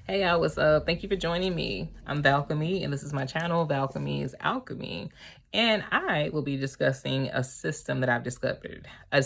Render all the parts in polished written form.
Hey y'all, what's up? Thank you for joining me. I'm Valchemy, and this is my channel, Valchemy's Alchemy. And I will be discussing a system that I've discovered, and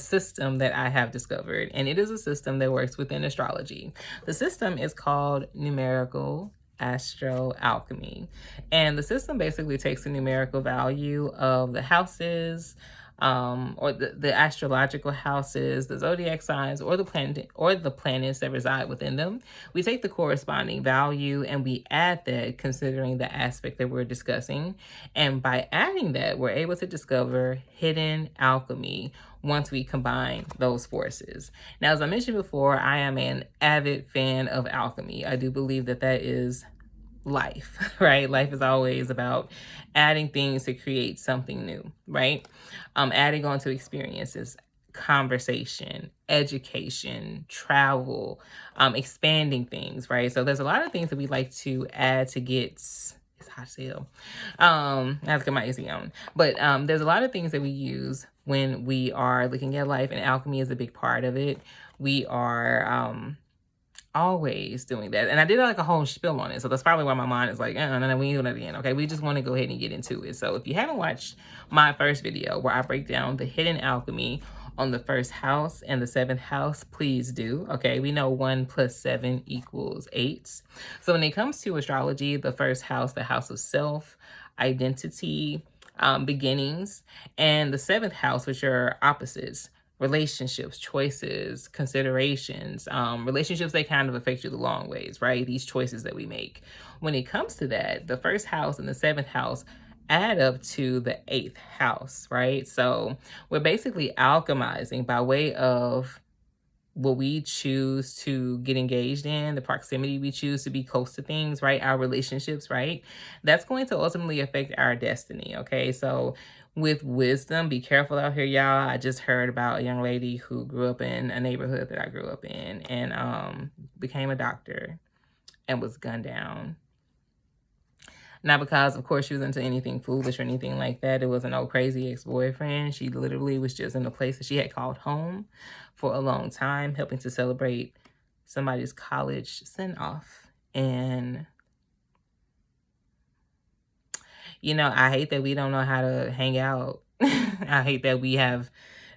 it is a system that works within astrology. The system is called Numerical Astro-Alchemy. And the system basically takes the numerical value of the houses, or the astrological houses, the zodiac signs, or the planets that reside within them. We take the corresponding value and we add that considering the aspect that we're discussing. And by adding that, we're able to discover hidden alchemy once we combine those forces. Now, as I mentioned before, I am an avid fan of alchemy. I do believe that that is life, right? Life is always about adding things to create something new, right? Adding on to experiences, conversation, education, travel, expanding things, right? So there's a lot of things that we like to add to get. It's hot as hell. I have to get my AC on. But there's a lot of things that we use when we are looking at life, and alchemy is a big part of it. We are always doing that. And I did like a whole spiel on it. So that's probably why my mind is like, no, we ain't doing that again. Okay, we just want to go ahead and get into it. So if you haven't watched my first video where I break down the hidden alchemy on the first house and the seventh house, please do. Okay, we know 1 + 7 = 8. So when it comes to astrology, the first house, the house of self, identity, beginnings, and the seventh house, which are opposites, relationships, choices, considerations, relationships, they kind of affect you the long ways, right? These choices that we make. When it comes to that, the first house and the seventh house add up to the 8th house, right? So we're basically alchemizing by way of what we choose to get engaged in, the proximity we choose to be close to things, right? Our relationships, right? That's going to ultimately affect our destiny, okay? So with wisdom, be careful out here, y'all. I just heard about a young lady who grew up in a neighborhood that I grew up in and became a doctor and was gunned down. Not because, of course, she was into anything foolish or anything like that. It wasn't no crazy ex-boyfriend. She literally was just in a place that she had called home for a long time, helping to celebrate somebody's college send-off. And, you know, I hate that we don't know how to hang out. I hate that we have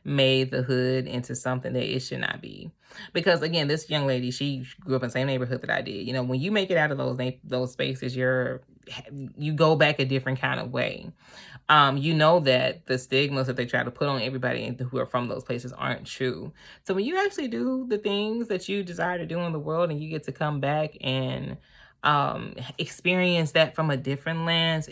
made the hood into something that it should not be. Because again, this young lady, she grew up in the same neighborhood that I did. You know, when you make it out of those spaces, you go back a different kind of way. You know that the stigmas that they try to put on everybody who are from those places aren't true. So when you actually do the things that you desire to do in the world and you get to come back and experience that from a different lens,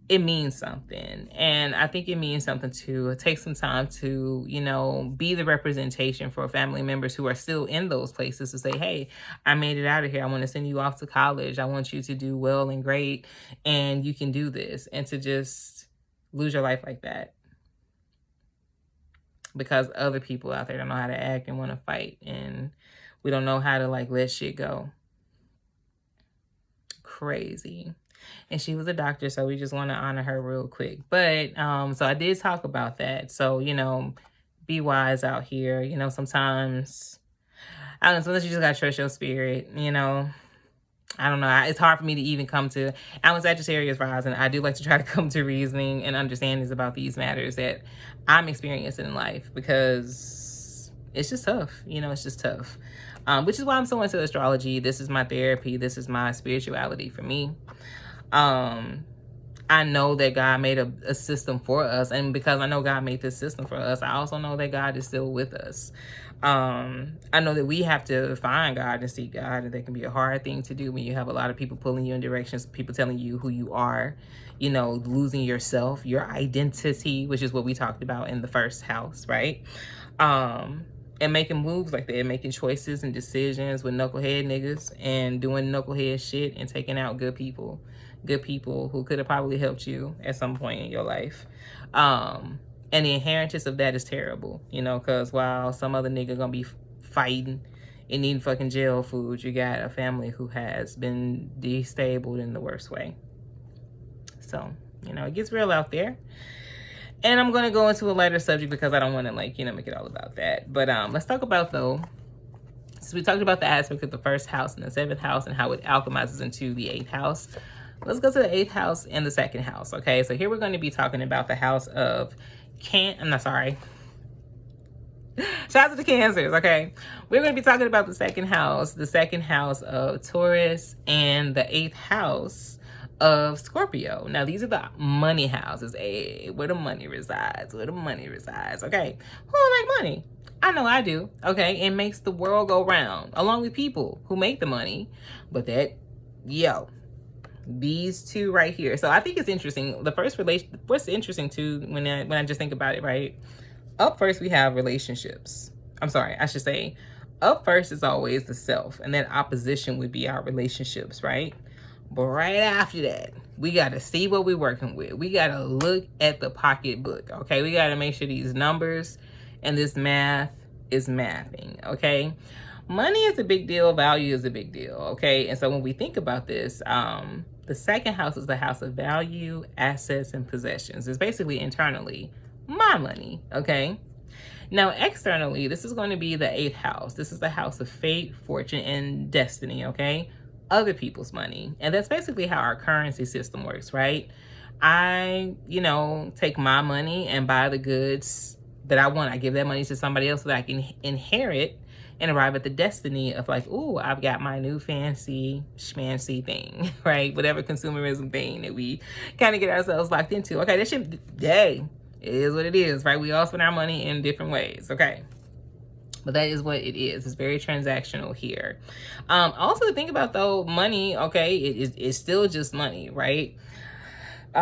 it means something. And I think it means something to take some time to, you know, be the representation for family members who are still in those places to say, hey, I made it out of here. I want to send you off to college. I want you to do well and great, and you can do this. And to just lose your life like that because other people out there don't know how to act and want to fight, and we don't know how to like let shit go. Crazy. And she was a doctor, so we just want to honor her real quick. But so I did talk about that. So, you know, be wise out here. You know, sometimes I don't know, sometimes you just gotta trust your spirit, you know. I don't know. It's hard for me to even come to. I'm a Sagittarius rising. I do like to try to come to reasoning and understandings about these matters that I'm experiencing in life, because it's just tough. You know, it's just tough. Which is why I'm so into astrology. This is my therapy. This is my spirituality for me. I know that God made a system for us, and because I know God made this system for us, I also know that God is still with us. I know that we have to find God and seek God, and that can be a hard thing to do when you have a lot of people pulling you in directions, people telling you who you are, you know, losing yourself, your identity, which is what we talked about in the first house, right? And making moves like that, making choices and decisions with knucklehead niggas and doing knucklehead shit and taking out good people who could have probably helped you at some point in your life. And the inheritance of that is terrible, you know, because while some other nigga gonna be fighting and eating fucking jail food, you got a family who has been destabilized in the worst way. So, you know, it gets real out there. And I'm going to go into a lighter subject because I don't want to, like, you know, make it all about that. But let's talk about, though, So we talked about the aspect of the first house and the seventh house and how it alchemizes into the eighth house. Let's go to the eighth house and the second house, okay? So here we're going to be talking about the house of shout out to the Cancers, okay? We're going to be talking about the second house of Taurus, and the eighth house of Scorpio. Now, these are the money houses. Where the money resides, okay? Who like money? I know I do, okay? It makes the world go round, along with people who make the money. But these two right here. So I think it's interesting. The first relation, what's interesting too, when I just think about it, right? Up first, we have relationships. I should say, up first is always the self, and then opposition would be our relationships, right? But right after that, we got to see what we're working with. We got to look at the pocketbook, okay? We got to make sure these numbers and this math is mathing, okay? Money is a big deal. Value is a big deal, okay? And so when we think about this, the second house is the house of value, assets, and possessions. It's basically internally my money, okay? Now, externally, this is going to be the eighth house. This is the house of fate, fortune, and destiny, okay? Other people's money. And that's basically how our currency system works, right? I, take my money and buy the goods that I want. I give that money to somebody else so that I can inherit and arrive at the destiny of like, ooh, I've got my new fancy schmancy thing, right? Whatever consumerism thing that we kind of get ourselves locked into. Okay, that shit, it is what it is, right? We all spend our money in different ways, okay? But that is what it is. It's very transactional here. Also, to think about, though, money, okay, it's still just money, right?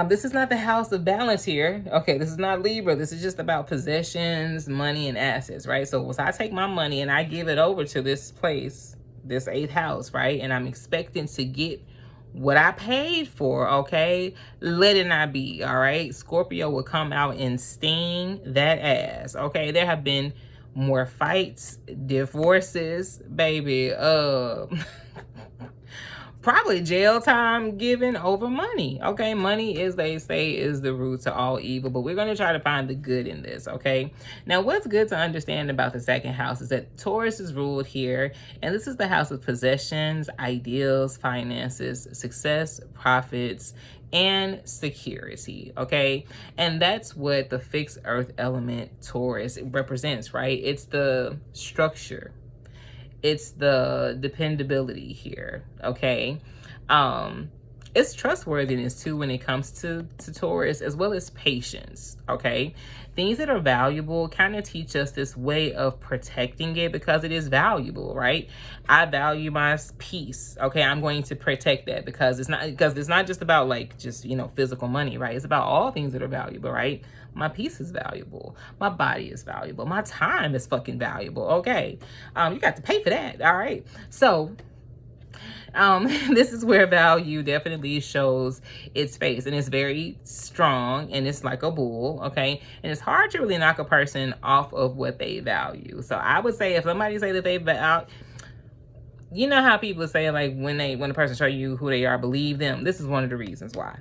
This is not the house of balance here. Okay, this is not Libra. This is just about possessions, money, and assets, right? So once I take my money and I give it over to this place, this eighth house, right? And I'm expecting to get what I paid for, okay? Let it not be, all right? Scorpio will come out and sting that ass, okay? There have been more fights, divorces, baby, probably jail time given over money, okay? Money, as they say, is the root to all evil, but we're going to try to find the good in this, okay? Now, what's good to understand about the second house is that Taurus is ruled here, and this is the house of possessions, ideals, finances, success, profits, and security, okay? And that's what the fixed earth element Taurus represents, right? It's the structure. It's the dependability here, okay? It's trustworthiness too when it comes to Taurus, as well as patience, okay? Things that are valuable kind of teach us this way of protecting it because it is valuable, right? I value my peace, okay? I'm going to protect that because it's not just about like just, physical money, right? It's about all things that are valuable, right? My peace is valuable. My body is valuable. My time is fucking valuable, okay? You got to pay for that, all right? So, this is where value definitely shows its face, and it's very strong, and it's like a bull, okay? And it's hard to really knock a person off of what they value. So I would say if somebody say that they value, you know how people say like when a person show you who they are, believe them. This is one of the reasons why.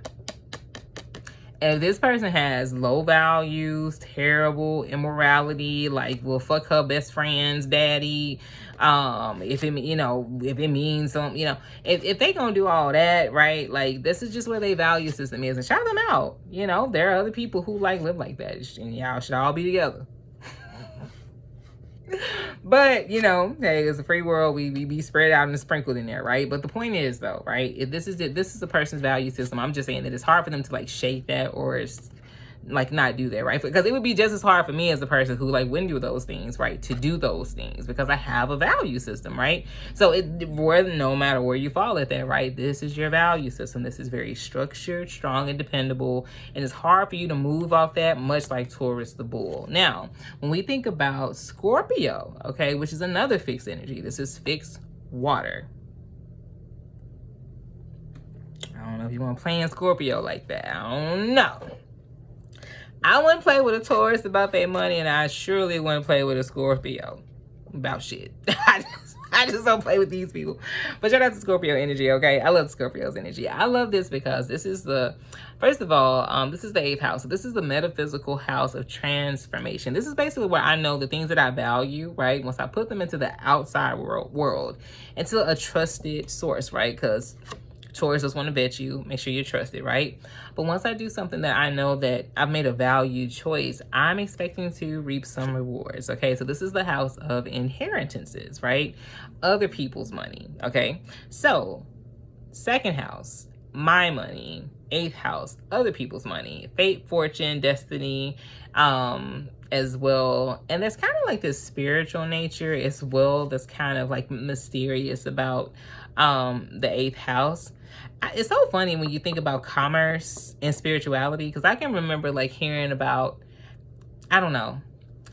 If this person has low values, terrible immorality, like will fuck her best friend's daddy, if it means some, if they gonna do all that, right? Like this is just where their value system is, and shout them out. There are other people who live like that, and y'all should all be together. But, hey, it's a free world. We be spread out and sprinkled in there, right? But the point is, though, right, if this is a person's value system, I'm just saying that it's hard for them to, like, shake that or, like, not do that, right? Because it would be just as hard for me as a person who, like, wouldn't do those things, right, to do those things because I have a value system, right? So no matter where you fall at that, right, this is your value system. This is very structured, strong, and dependable, and it's hard for you to move off that, much like Taurus the bull. Now, when we think about Scorpio, okay, which is another fixed energy, this is fixed water. I don't know if you want to play in Scorpio like that. I don't know. I wouldn't play with a Taurus about their money, and I surely wouldn't play with a Scorpio about shit. I just don't play with these people. But shout out to Scorpio energy, okay? I love Scorpio's energy. I love this because this is the, first of all, this is the 8th house. So this is the metaphysical house of transformation. This is basically where I know the things that I value, right? Once I put them into the outside world, into a trusted source, right? Because Taurus just want to vet you, make sure you're trusted, right? But once I do something that I know that I've made a valued choice, I'm expecting to reap some rewards, okay? So this is the house of inheritances, right? Other people's money, okay? So, 2nd house, my money. 8th house, other people's money. Fate, fortune, destiny, as well. And there's kind of like this spiritual nature as well that's kind of like mysterious about the 8th house. It's so funny when you think about commerce and spirituality, because I can remember like hearing about, I don't know,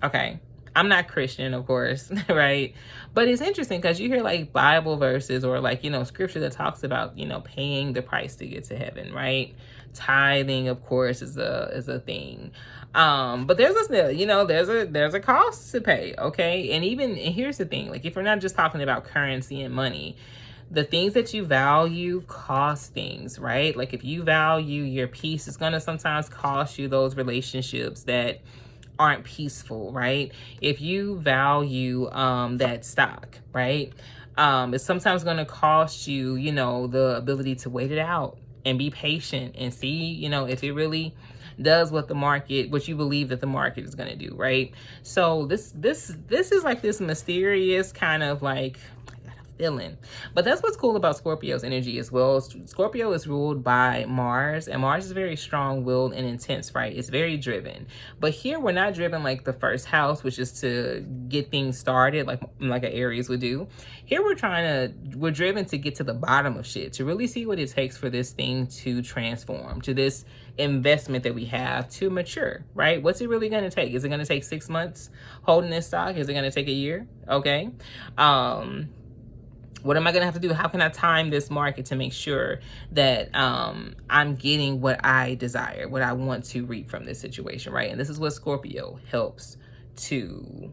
okay, I'm not Christian, of course, right? But it's interesting because you hear like Bible verses or like, you know, scripture that talks about, you know, paying the price to get to heaven, right? Tithing, of course, is a thing. But there's a, you know, there's a cost to pay, okay? And here's the thing, like if we're not just talking about currency and money, the things that you value cost things, right? Like if you value your peace, it's going to sometimes cost you those relationships that aren't peaceful, right? If you value that stock, right? It's sometimes going to cost you, you know, the ability to wait it out and be patient and see, you know, if it really does what you believe that the market is going to do, right? So this is like this mysterious kind of like feeling. But that's what's cool about Scorpio's energy as well. Scorpio is ruled by Mars, and Mars is very strong-willed and intense, right? It's very driven. But here we're not driven like the 1st house, which is to get things started like an Aries would do. Here we're driven to get to the bottom of shit, to really see what it takes for this thing to transform, to this investment that we have to mature, right? What's it really going to take? Is it going to take 6 months holding this stock? Is it going to take a year? Okay. What am I going to have to do? How can I time this market to make sure that I'm getting what I desire, what I want to reap from this situation, right? And this is what Scorpio helps to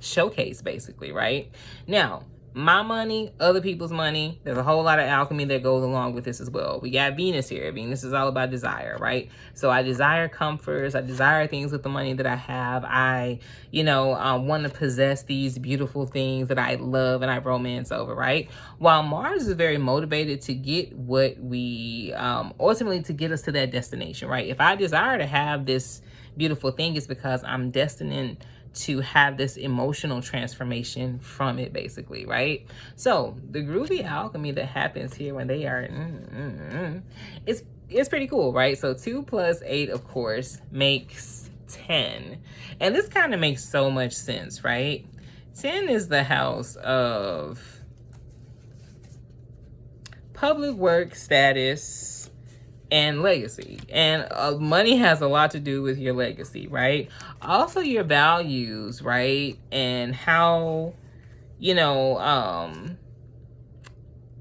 showcase, basically, right? Now, my money, other people's money, there's a whole lot of alchemy that goes along with this as well. We got Venus here. Venus is all about desire, right? So I desire comforts. I desire things with the money that I have. I, you know, want to possess these beautiful things that I love and I romance over, right? While Mars is very motivated to get what we, ultimately to get us to that destination, right? If I desire to have this beautiful thing, it's because I'm destined to have this emotional transformation from it, basically, right? So the groovy alchemy that happens here when they are it's pretty cool, right? So 2 + 8, of course, makes 10, and this kind of makes so much sense, right? 10 is the house of public work status and legacy, and money has a lot to do with your legacy, right? Also your values, right? And how, you know,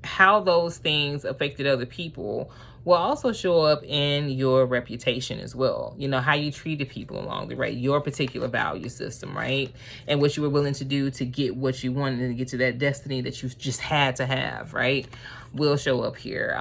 how those things affected other people will also show up in your reputation as well. You know, how you treated people along the way, your particular value system, right? And what you were willing to do to get what you wanted and get to that destiny that you just had to have, right? Will show up here.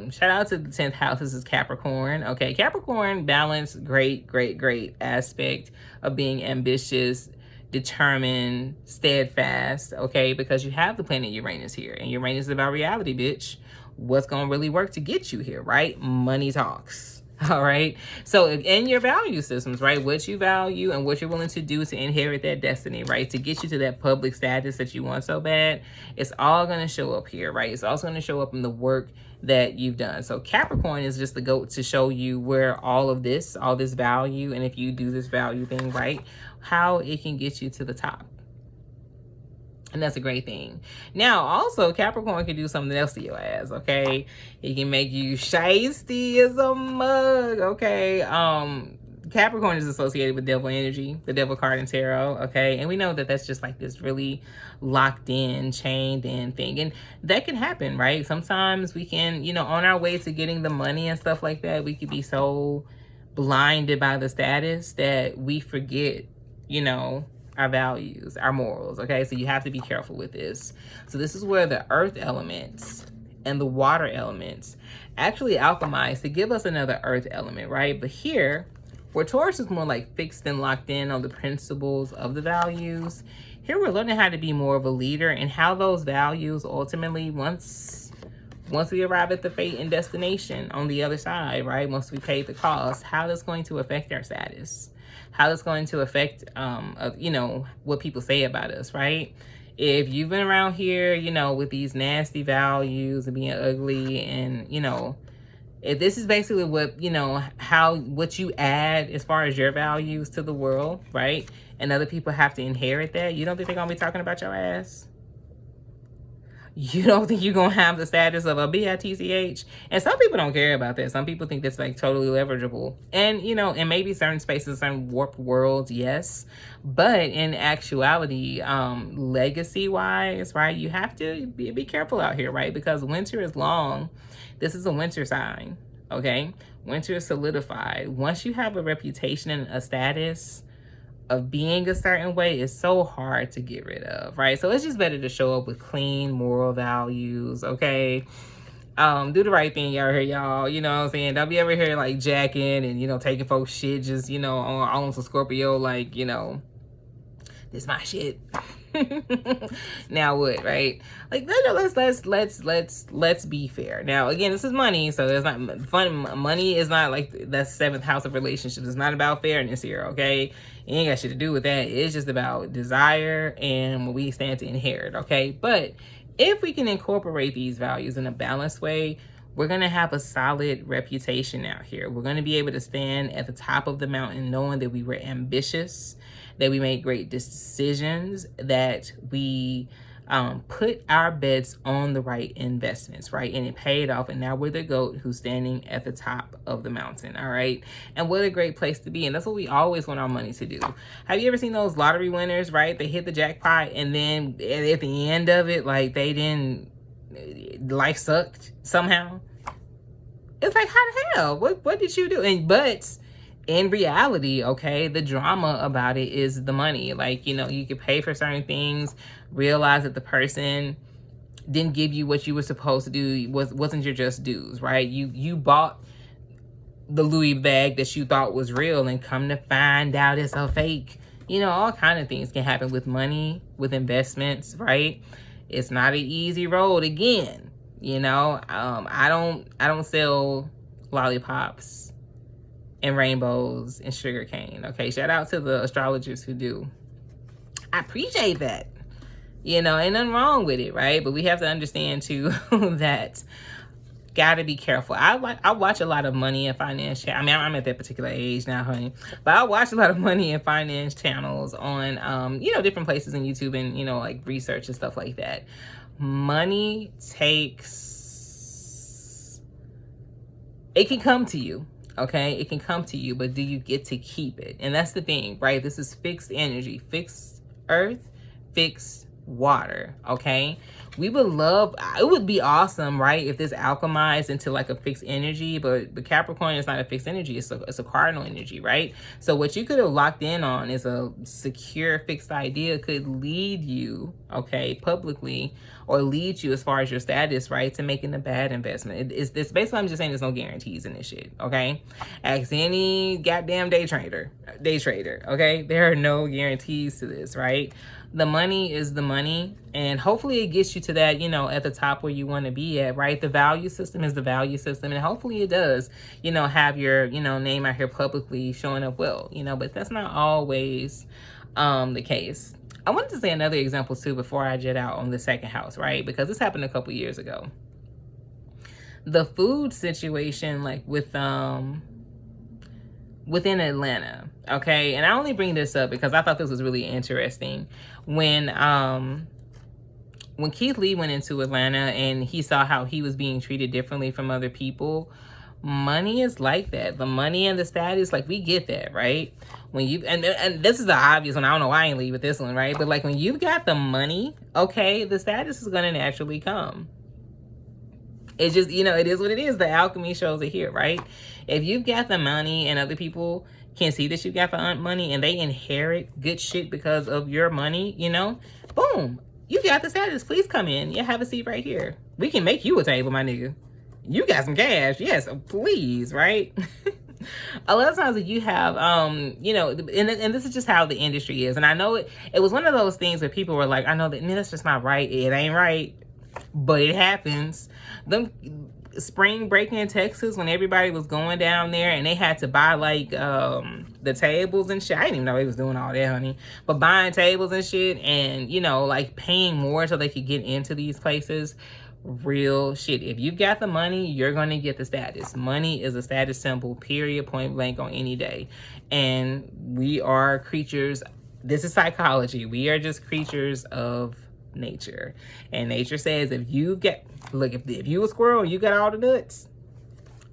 Shout out to the 10th house. This is Capricorn. Okay, Capricorn, balance, great aspect of being ambitious, determined, steadfast, okay? Because you have the planet Uranus here, and Uranus is about reality, bitch. What's gonna really work to get you here, right? Money talks. All right. So in your value systems, right, what you value and what you're willing to do to inherit that destiny, right, to get you to that public status that you want so bad, it's all going to show up here, right? It's also going to show up in the work that you've done. So Capricorn is just the goat to show you where all this value, and if you do this value thing right, how it can get you to the top. And that's a great thing. Now, also, Capricorn can do something else to your ass, okay? He can make you shiesty as a mug, okay? Capricorn is associated with devil energy, the devil card in tarot, okay? And we know that that's just like this really locked in, chained in thing. And that can happen, right? Sometimes we can, you know, on our way to getting the money and stuff like that, we could be so blinded by the status that we forget, you know, our values, our morals, okay? So you have to be careful with this. So this is where the earth elements and the water elements actually alchemize to give us another earth element, right? But here, where Taurus is more like fixed and locked in on the principles of the values, here we're learning how to be more of a leader and how those values ultimately, once we arrive at the fate and destination on the other side, right? Once we pay the cost, how that's going to affect our status, how that's going to affect, you know, what people say about us, right? If you've been around here, you know, with these nasty values and being ugly and, you know, if this is basically what, you know, what you add as far as your values to the world, right? And other people have to inherit that, you don't think they're going to be talking about your ass? You don't think you're going to have the status of a bitch? And some people don't care about that. Some people think that's like totally leverageable. And, you know, in maybe certain spaces, certain warped worlds, yes. But in actuality, legacy-wise, right, you have to be careful out here, right? Because winter is long. This is a winter sign, okay? Winter is solidified. Once you have a reputation and a status of being a certain way, is so hard to get rid of, right? So it's just better to show up with clean moral values, okay? Do the right thing out here, y'all. You know what I'm saying? Don't be ever here like jacking and, you know, taking folks shit just, you know, on some Scorpio, like, you know, this my shit. Now what, right? Like, let's be fair. Now, again, this is money, so it's not fun. Money is not like the seventh house of relationships. It's not about fairness here, okay? It ain't got shit to do with that. It's just about desire and what we stand to inherit, okay? But if we can incorporate these values in a balanced way, we're going to have a solid reputation out here. We're going to be able to stand at the top of the mountain knowing that we were ambitious, that we made great decisions, that we put our bets on the right investments, right? And it paid off. And now we're the GOAT who's standing at the top of the mountain, all right? And what a great place to be. And that's what we always want our money to do. Have you ever seen those lottery winners, right? They hit the jackpot and then at the end of it, like life sucked somehow. It's like, how the hell? What did you do? But in reality, okay, the drama about it is the money. Like, you know, you could pay for certain things, realize that the person didn't give you what you were supposed to do, wasn't your just dues, right? You bought the Louis bag that you thought was real and come to find out it's a fake. You know, all kind of things can happen with money, with investments, right? It's not an easy road. Again, you know, I don't sell lollipops and rainbows and sugar cane, okay? Shout out to the astrologers who do. I appreciate that. You know, ain't nothing wrong with it, right? But we have to understand too that gotta be careful. I watch a lot of money and finance. I mean, I'm at that particular age now, honey. But I watch a lot of money and finance channels on, you know, different places in YouTube and, you know, like research and stuff like that. Money it can come to you, okay? It can come to you, but do you get to keep it? And that's the thing, right? This is fixed energy, fixed earth, fixed water, okay? We would love, it would be awesome, right, if this alchemized into like a fixed energy, but Capricorn is not a fixed energy, it's a cardinal energy, right? So what you could have locked in on is a secure fixed idea could lead you, okay, publicly, or lead you as far as your status, right, to making a bad investment. It's basically, I'm just saying there's no guarantees in this shit, okay? Ask any goddamn day trader, okay? There are no guarantees to this, right? The money is the money, and hopefully it gets you to that, you know, at the top where you want to be at, right? The value system is the value system, and hopefully it does, you know, have your, you know, name out here publicly showing up well, you know, but that's not always the case. I wanted to say another example too before I jet out on the second house, right? Because this happened a couple years ago. The food situation, like within Atlanta, okay? And I only bring this up because I thought this was really interesting. When Keith Lee went into Atlanta and he saw how he was being treated differently from other people, money is like that. The money and the status, like, we get that, right? When you, and this is the obvious one, I don't know why I ain't leave with this one, right? But like when you've got the money, okay, the status is gonna naturally come. It's just, you know, it is what it is. The alchemy shows it here, right? If you've got the money and other people can see that you got the money and they inherit good shit because of your money, you know, boom, you got the status. Please come in. Yeah, have a seat right here. We can make you a table, my nigga. You got some cash. Yes, please, right? A lot of times that you have, you know, and this is just how the industry is. And I know it was one of those things where people were like, I know that, man, that's just not right. It ain't right, but it happens. Them spring break in Texas when everybody was going down there and they had to buy like the tables and shit. I didn't even know they was doing all that, honey. But buying tables and shit and, you know, like paying more so they could get into these places. Real shit. If you've got the money, you're going to get the status. Money is a status symbol, period, point blank, on any day. And we are creatures. This is psychology. We are just creatures of nature. And nature says if you get, look, if you a squirrel and you got all the nuts,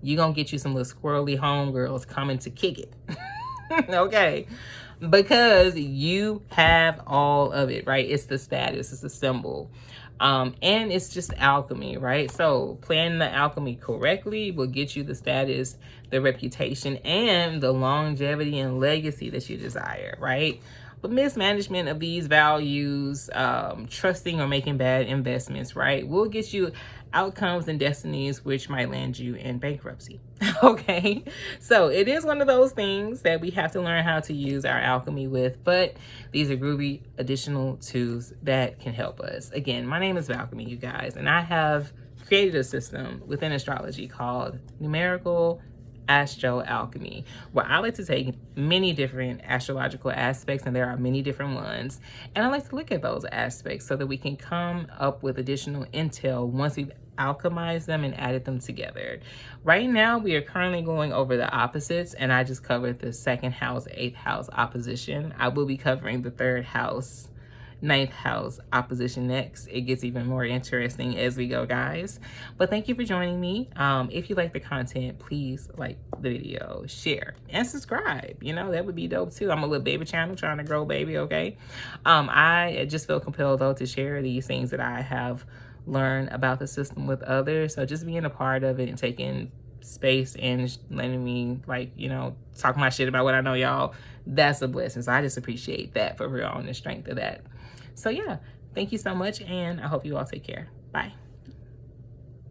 you gonna get you some little squirrely homegirls coming to kick it. Okay, because you have all of it, right? It's the status, it's the symbol, and it's just alchemy, right? So planning the alchemy correctly will get you the status, the reputation, and the longevity and legacy that you desire, right? But mismanagement of these values, trusting or making bad investments, right, will get you outcomes and destinies which might land you in bankruptcy. Okay, so it is one of those things that we have to learn how to use our alchemy with, but these are groovy additional tools that can help us. Again, my name is Valchemy, you guys, and I have created a system within astrology called Numerical Astro-Alchemy, where I like to take many different astrological aspects, and there are many different ones, and I like to look at those aspects so that we can come up with additional intel once we've alchemized them and added them together. Right now, we are currently going over the opposites, and I just covered the 2nd house, 8th house opposition. I will be covering the 3rd house, 9th house opposition next. It gets even more interesting as we go, guys. But thank you for joining me. If you like the content, please like the video, share, and subscribe. You know, that would be dope too. I'm a little baby channel trying to grow baby, okay? I just feel compelled though to share these things that I have learned about the system with others. So just being a part of it and taking space and letting me, like, you know, talk my shit about what I know, y'all, that's a blessing. So I just appreciate that for real, on the strength of that. So yeah, thank you so much, and I hope you all take care. Bye.